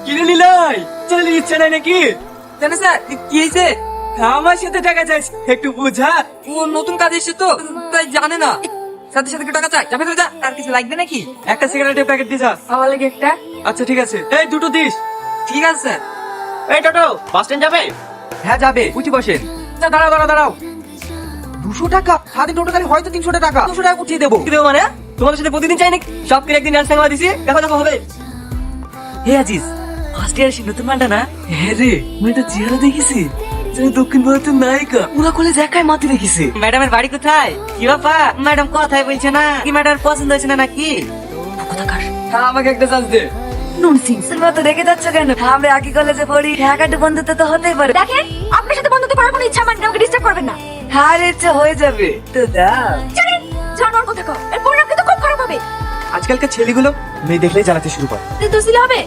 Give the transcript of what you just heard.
কিনে নিলাই চলে ইচ্ছা নাই নাকি? জানো স্যার কি হয়েছে? আমার সাথে টাকা চাইছে, একটু বুঝা। ও নতুন কাজ এসেছে তো তাই জানে না। সাথে সাথে টাকা চাই, যাবে তো যা। আর কিছু লাগবে নাকি? একটা সিগারেটের প্যাকেট দিস। আমার লাগে একটা। আচ্ছা ঠিক আছে, এই দুটো দিস। ঠিক আছে স্যার। এই টোটো বাস স্ট্যান্ড যাবে? হ্যাঁ যাবে, উঠি বসেন। দাঁড়াও দাঁড়াও দাঁড়াও। 200 টাকা সারাদিন টোটো গাড়ি হয়তো 300 টাকা। 200 টাকা উঠিয়ে দেবো। কি দেবো মানে? তোমাদের সাথে প্রতিদিন চাই নাকি? সব কিনে একদিন ডান্স টাকা দিছি, দেখো দেখো হবে। হে আজিজ, ফার্স্ট ইয়ার এসে নতুন মালটা না? হ্যাঁ রে, মেয়েটা চেহারা দেখেছি যেন দক্ষিণ ভারতের নায়িকা। পুরা কলেজ একাই মাতি রেখেছে। ম্যাডামের বাড়ি কোথায়? কি ব্যাপার? ম্যাডাম কথাই বলছে না, কি ম্যাডাম পছন্দ হয়েছে না নাকি? কোথাকার? আমাকে একটা চান্স দে। ননসেন্সের মতো রেখে যাচ্ছ কেন? আমরা একই কলেজে পড়ি, ঢাকাতে বন্ধুত্ব তো হতেই পারে। দেখেন আপনার সাথে বন্ধুত্ব করার কোনো ইচ্ছা আমার নেই, আমাকে ডিস্টার্ব করবেন না। আর ইচ্ছা হয়ে যাবে তো দাও। জানেন জানোয়ার কথা কও, এর পরিণাম কিন্তু খুব খারাপ হবে। আজকালকার ছেলেগুলো মেয়ে দেখলেই জানাতে শুরু করে। তুই দোষিলে হবে।